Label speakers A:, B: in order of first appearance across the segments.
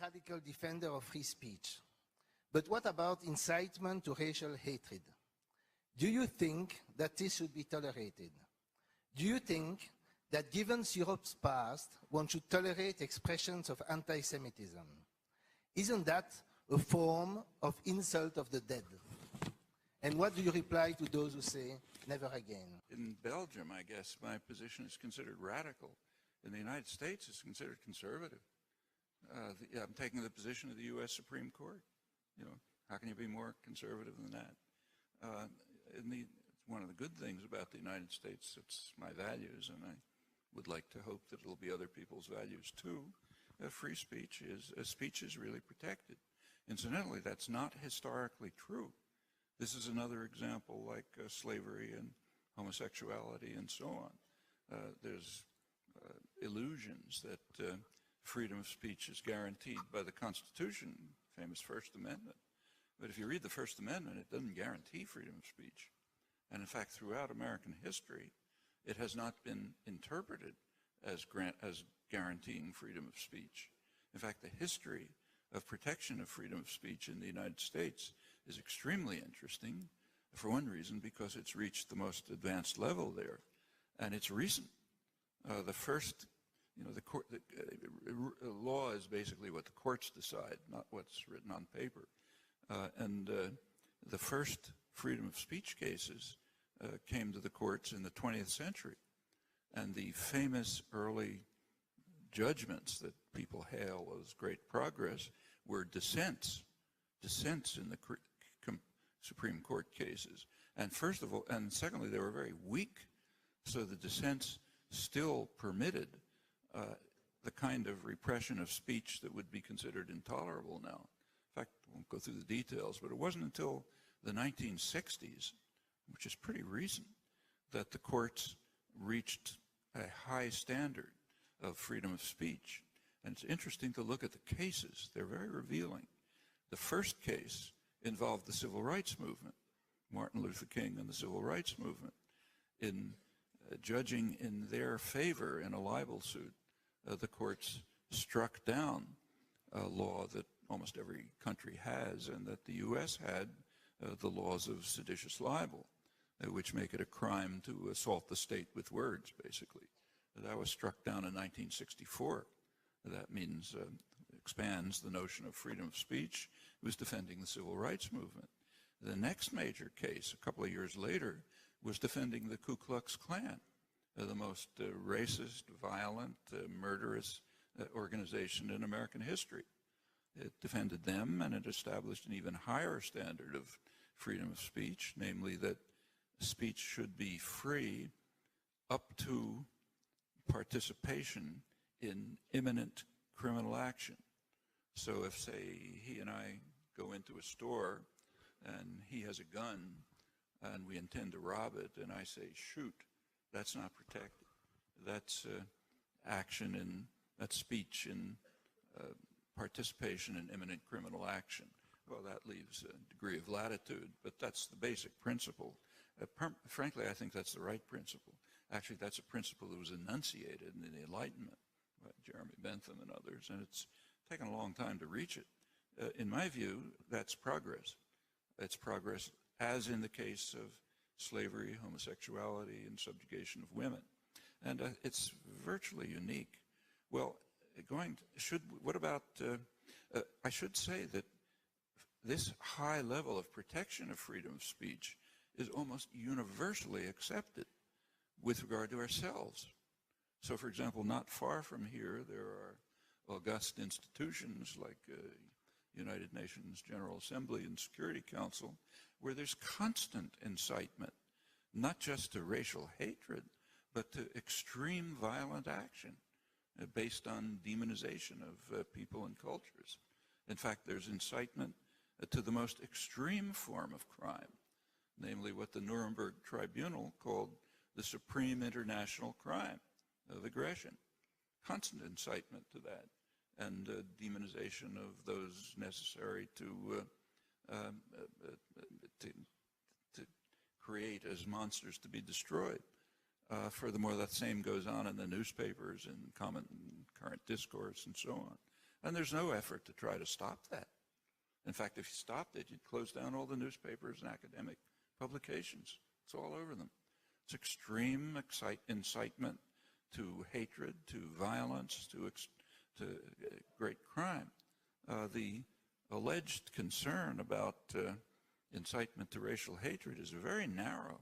A: radical defender of free speech. But what about incitement to racial hatred? Do you think that this should be tolerated? Do you think that given Europe's past, one should tolerate expressions of anti-Semitism? Isn't that a form of insult of the dead? And what do you reply to those who say, never again?
B: In Belgium, I guess, my position is considered radical. In the United States, it's considered conservative. I'm taking the position of the U.S. Supreme Court. You know, how can you be more conservative than that? One of the good things about the United States, it's my values, and I would like to hope that it'll be other people's values too. Free speech is really protected. Incidentally, that's not historically true. This is another example like slavery and homosexuality and so on. There's illusions that freedom of speech is guaranteed by the Constitution, famous First Amendment. But if you read the First Amendment, it doesn't guarantee freedom of speech. And in fact, throughout American history, it has not been interpreted as guaranteeing freedom of speech. In fact, the history of protection of freedom of speech in the United States is extremely interesting, for one reason, because it's reached the most advanced level there, and it's recent. The first, the law is basically what the courts decide, not what's written on paper. And the first freedom of speech cases came to the courts in the 20th century. And the famous early judgments that people hail as great progress were dissents in the Supreme Court cases. And first of all, and secondly, they were very weak, so the dissents still permitted the kind of repression of speech that would be considered intolerable now. In fact, I won't go through the details, but it wasn't until the 1960s, which is pretty recent, that the courts reached a high standard of freedom of speech. And it's interesting to look at the cases. They're very revealing. The first case involved the civil rights movement, Martin Luther King and the civil rights movement. In judging in their favor in a libel suit, the courts struck down a law that almost every country has, and that the U.S. had, the laws of seditious libel, which make it a crime to assault the state with words, basically. That was struck down in 1964. That means expands the notion of freedom of speech. It was defending the civil rights movement. The next major case, a couple of years later, was defending the Ku Klux Klan, the most racist, violent, murderous organization in American history. It defended them, and it established an even higher standard of freedom of speech, namely that speech should be free up to participation in imminent criminal action. So if, say, he and I go into a store and he has a gun and we intend to rob it, and I say, shoot, that's not protected. That's action in, that's speech in participation in imminent criminal action. Well, that leaves a degree of latitude, but that's the basic principle. Frankly, I think that's the right principle. Actually, that's a principle that was enunciated in the Enlightenment by Jeremy Bentham and others, and it's taken a long time to reach it. In my view, that's progress. It's progress, as in the case of slavery, homosexuality, and subjugation of women. And it's virtually unique. Well, what about, I should say that this high level of protection of freedom of speech is almost universally accepted with regard to ourselves. So, for example, not far from here, there are august institutions like United Nations General Assembly and Security Council, where there's constant incitement, not just to racial hatred, but to extreme violent action based on demonization of people and cultures. In fact, there's incitement to the most extreme form of crime, namely what the Nuremberg Tribunal called the supreme international crime of aggression. Constant incitement to that, and demonization of those necessary to create as monsters to be destroyed. Furthermore, that same goes on in the newspapers and common current discourse and so on. And there's no effort to try to stop that. In fact, if you stopped it, you'd close down all the newspapers and academic publications. It's all over them. It's extreme incitement to hatred, to violence, to great crime. The alleged concern about incitement to racial hatred is very narrow.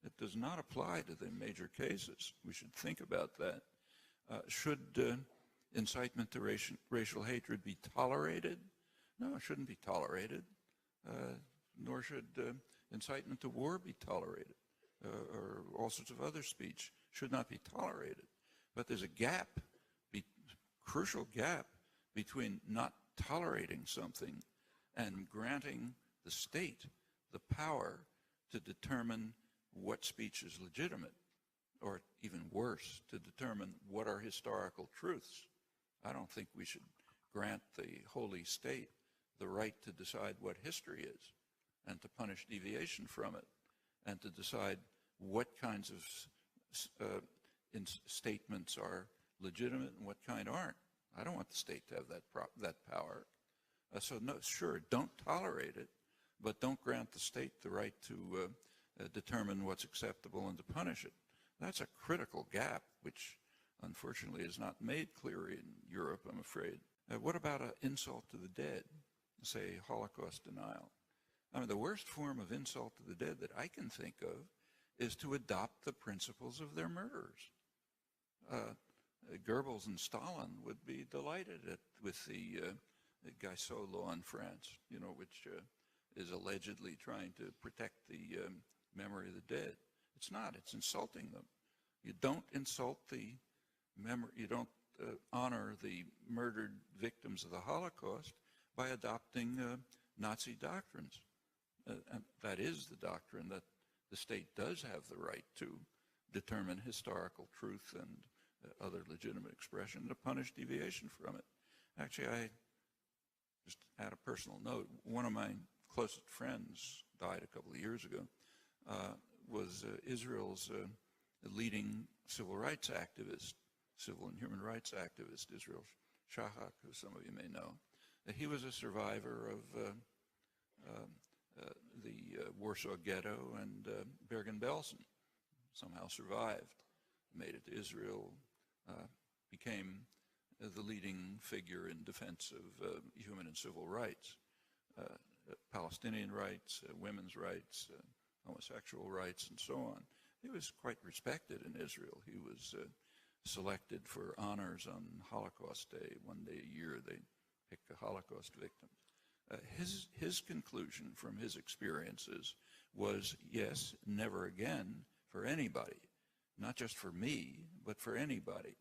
B: It does not apply to the major cases. We should think about that. Should incitement to racial hatred be tolerated? No, it shouldn't be tolerated, nor should incitement to war be tolerated, or all sorts of other speech should not be tolerated. But there's a gap, crucial gap, between not tolerating something and granting the state the power to determine what speech is legitimate, or even worse, to determine what are historical truths. I don't think we should grant the holy state the right to decide what history is and to punish deviation from it and to decide what kinds of statements are legitimate and what kind aren't. I don't want the state to have that power. So no, sure, don't tolerate it, but don't grant the state the right to determine what's acceptable and to punish it. That's a critical gap, which unfortunately is not made clear in Europe, I'm afraid. What about an insult to the dead, say Holocaust denial? I mean, the worst form of insult to the dead that I can think of is to adopt the principles of their murderers. Goebbels and Stalin would be delighted with the Gaissot law in France, which is allegedly trying to protect the memory of the dead. It's not. It's insulting them. You don't insult the memory. You don't honor the murdered victims of the Holocaust by adopting Nazi doctrines. And that is the doctrine that the state does have the right to determine historical truth and other legitimate expression, to punish deviation from it. Actually, I just add a personal note. One of my closest friends died a couple of years ago, was Israel's leading civil rights activist, civil and human rights activist, Israel Shahak, who some of you may know. He was a survivor of the Warsaw Ghetto and Bergen-Belsen. Somehow survived, made it to Israel, became the leading figure in defense of human and civil rights, Palestinian rights, women's rights, homosexual rights, and so on. He was quite respected in Israel. He was selected for honors on Holocaust Day. One day a year they pick a Holocaust victim. His conclusion from his experiences was, yes, never again for anybody, not just for me, but for anybody.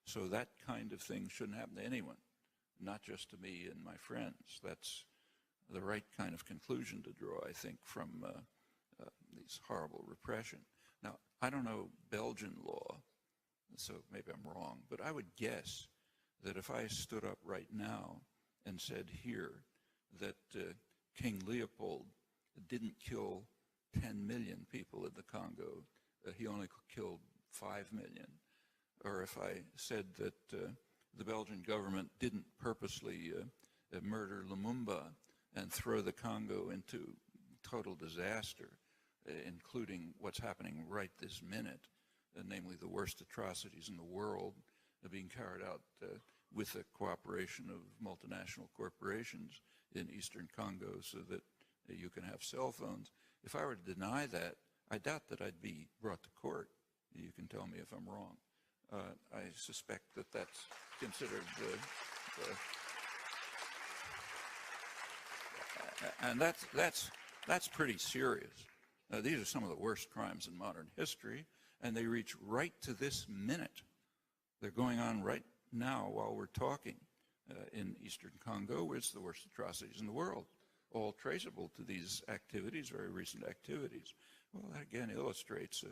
B: So that kind of thing shouldn't happen to anyone, not just to me and my friends. That's the right kind of conclusion to draw, I think, from these horrible repression. Now, I don't know Belgian law, so maybe I'm wrong, but I would guess that if I stood up right now and said here that King Leopold didn't kill 10 million people in the Congo, he only killed 5 million, or if I said that the Belgian government didn't purposely murder Lumumba and throw the Congo into total disaster, including what's happening right this minute, namely the worst atrocities in the world being carried out with the cooperation of multinational corporations in eastern Congo so that you can have cell phones. If I were to deny that, I doubt that I'd be brought to court. You can tell me if I'm wrong. I suspect that that's considered and that's pretty serious. These are some of the worst crimes in modern history, and they reach right to this minute. They're going on right now while we're talking in eastern Congo, where it's the worst atrocities in the world, all traceable to these activities, very recent activities. Well, that again illustrates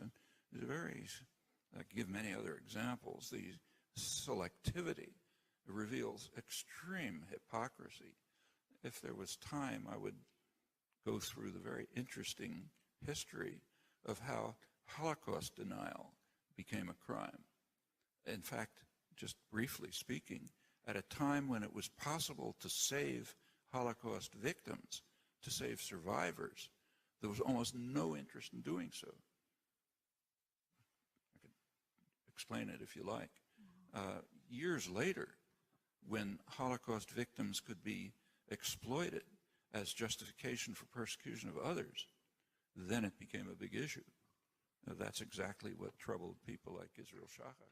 B: I give many other examples. The selectivity reveals extreme hypocrisy. If there was time, I would go through the very interesting history of how Holocaust denial became a crime. In fact, just briefly speaking, at a time when it was possible to save Holocaust victims, to save survivors, there was almost no interest in doing so. I can explain it if you like. Years later, when Holocaust victims could be exploited as justification for persecution of others, then it became a big issue. That's exactly what troubled people like Israel Shachar.